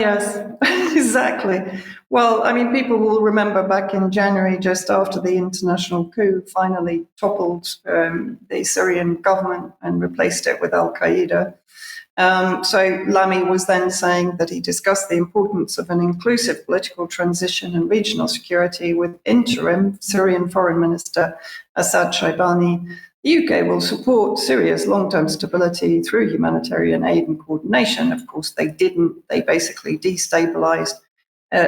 Yes, exactly. Well, I mean, people will remember back in January, just after the international coup finally toppled the Syrian government and replaced it with Al-Qaeda. So Lamy was then saying that he discussed the importance of an inclusive political transition and regional security with interim Syrian Foreign Minister Assad Shaibani. The UK will support Syria's long-term stability through humanitarian aid and coordination. Of course, they didn't. They basically destabilized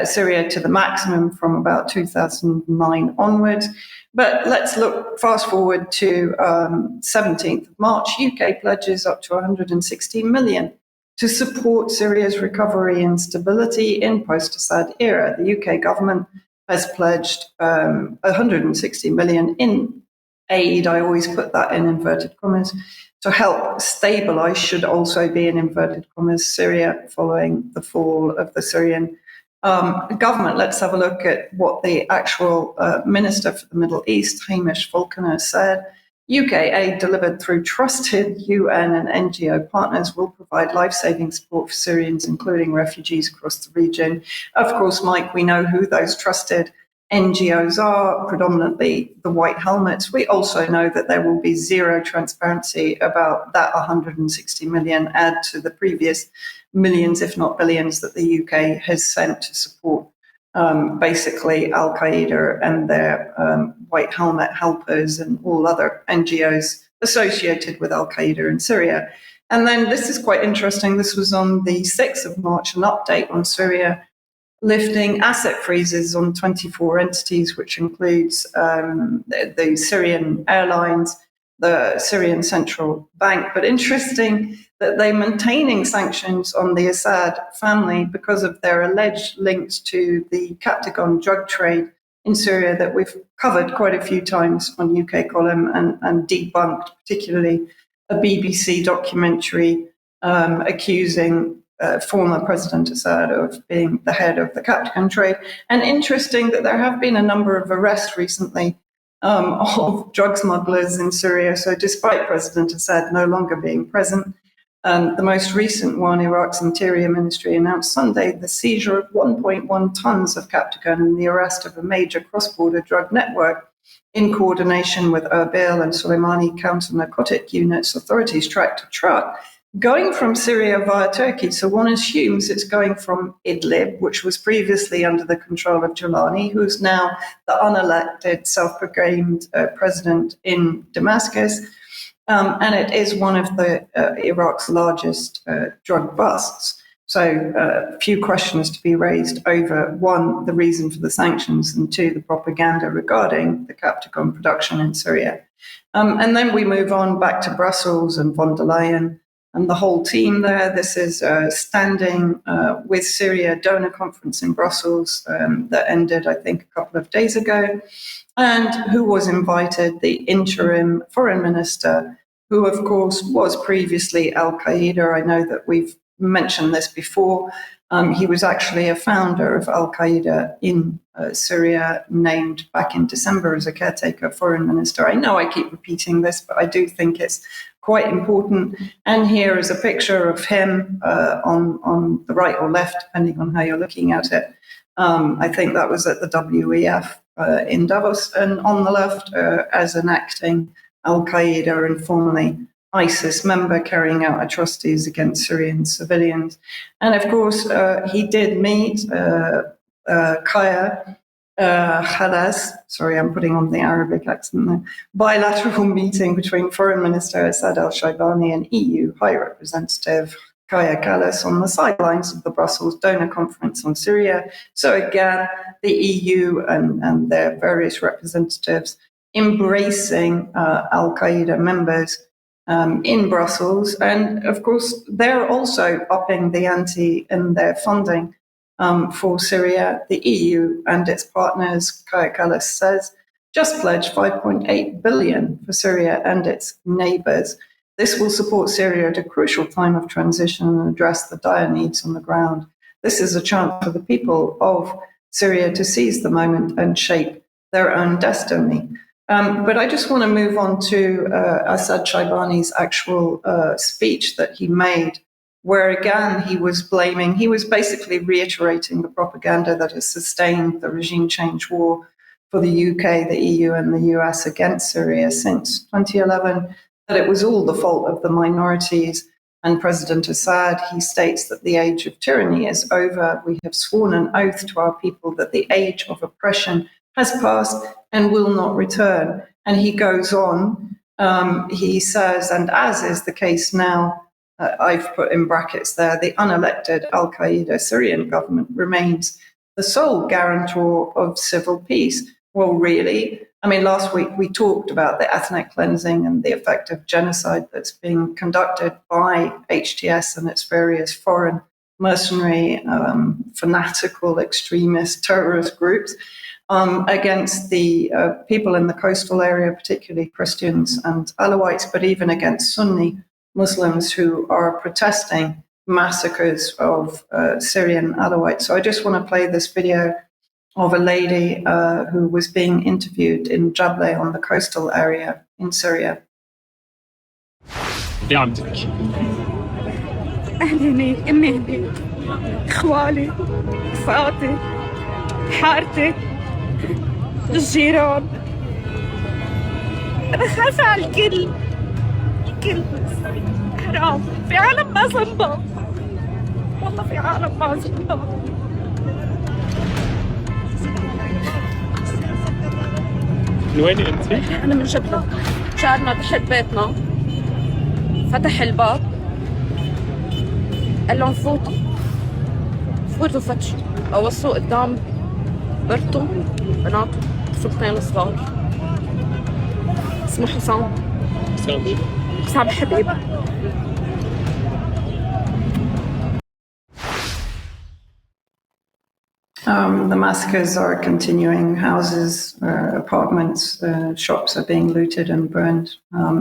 Syria to the maximum from about 2009 onwards. But let's look fast forward to 17th of March. UK pledges up to 160 million to support Syria's recovery and stability in post-Assad era. The UK government has pledged 160 million in aid. I always put that in inverted commas, to help stabilize, should also be in inverted commas, Syria following the fall of the Syrian government. Let's have a look at what the actual Minister for the Middle East, Hamish Falconer, said. UK aid delivered through trusted UN and NGO partners will provide life-saving support for Syrians, including refugees across the region. Of course, Mike, we know who those trusted NGOs are, predominantly the White Helmets. We also know that there will be zero transparency about that 160 million add to the previous millions, if not billions, that the UK has sent to support basically Al-Qaeda and their White Helmet helpers and all other NGOs associated with Al-Qaeda in Syria. And then this is quite interesting. This was on the 6th of March, an update on Syria lifting asset freezes on 24 entities, which includes the Syrian airlines, the Syrian central bank. But interesting that they're maintaining sanctions on the Assad family because of their alleged links to the Captagon drug trade in Syria that we've covered quite a few times on UK Column and debunked, particularly a BBC documentary accusing former President Assad of being the head of the Captagon trade. And interesting that there have been a number of arrests recently of drug smugglers in Syria. So despite President Assad no longer being present, the most recent one, Iraq's Interior Ministry announced Sunday the seizure of 1.1 tons of Captagon and the arrest of a major cross-border drug network. In coordination with Erbil and Soleimani counter-narcotic units, authorities tracked a truck going from Syria via Turkey. So one assumes it's going from Idlib, which was previously under the control of Jalani, who's now the unelected, self-proclaimed president in Damascus. And it is one of the Iraq's largest drug busts. So a few questions to be raised over, one, the reason for the sanctions, and two, the propaganda regarding the Captagon production in Syria. And then we move on back to Brussels and von der Leyen and the whole team there. This is a standing with Syria donor conference in Brussels that ended, I think, a couple of days ago. And who was invited? The interim foreign minister, who, of course, was previously Al-Qaeda. I know that we've mentioned this before. He was actually a founder of Al-Qaeda in Syria, named back in December as a caretaker foreign minister. I know I keep repeating this, but I do think it's quite important. And here is a picture of him on the right or left, depending on how you're looking at it. I think that was at the WEF in Davos, and on the left as an acting Al-Qaeda and formerly ISIS member carrying out atrocities against Syrian civilians. And of course, he did meet Kaya Khalas, sorry, I'm putting on the Arabic accent there, bilateral meeting between Foreign Minister Assad al-Shaibani and EU High Representative Kaya Kallas on the sidelines of the Brussels donor conference on Syria. So again, the EU and their various representatives embracing Al-Qaeda members in Brussels. And of course, they're also upping the ante in their funding for Syria. The EU and its partners, Kaya Kallas says, just pledged 5.8 billion for Syria and its neighbors. This will support Syria at a crucial time of transition and address the dire needs on the ground. This is a chance for the people of Syria to seize the moment and shape their own destiny. But I just want to move on to Assad Shaibani's actual speech that he made where again he was basically reiterating the propaganda that has sustained the regime change war for the UK, the EU, and the US against Syria since 2011, that it was all the fault of the minorities. And President Assad, he states that the age of tyranny is over. We have sworn an oath to our people that the age of oppression has passed and will not return. And he goes on, he says, and as is the case now, I've put in brackets there, the unelected Al-Qaeda Syrian government remains the sole guarantor of civil peace. Well, really? I mean, last week we talked about the ethnic cleansing and the effect of genocide that's being conducted by HTS and its various foreign mercenary, fanatical, extremist, terrorist groups against the people in the coastal area, particularly Christians and Alawites, but even against Sunni Muslims who are protesting massacres of Syrian Alawites. So I just want to play this video of a lady who was being interviewed in Cradle on the coastal area in Syria. عمتك أهلي هنيك، أمي هنيك، إخوالي، رفقاتي، حارتي، الجيران. أنا خايفة على الكل، حرام، في عالم ما زنبط، والله في عالم ما زنبط. من وين انت؟ أنا من جبلة، جارنا تحت بيتنا فتح الباب قال لهم فوتوا فتشوا، وصلوا قدام مرته بناته طفلتين صغار اسمه حسام حبيب. The massacres are continuing. Houses, apartments, shops are being looted and burned.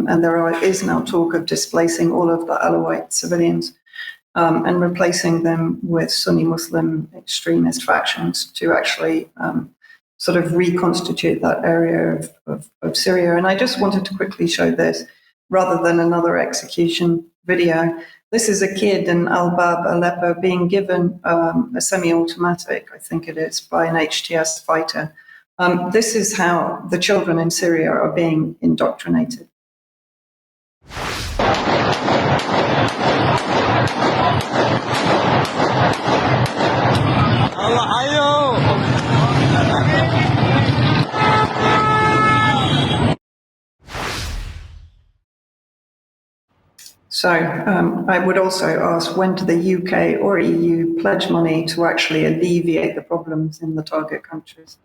And there is now talk of displacing all of the Alawite civilians and replacing them with Sunni Muslim extremist factions to actually sort of reconstitute that area of Syria. And I just wanted to quickly show this rather than another execution video. This is a kid in Al-Bab, Aleppo, being given a semi-automatic, I think it is, by an HTS fighter. This is how the children in Syria are being indoctrinated. So I would also ask, when do the UK or EU pledge money to actually alleviate the problems in the target countries?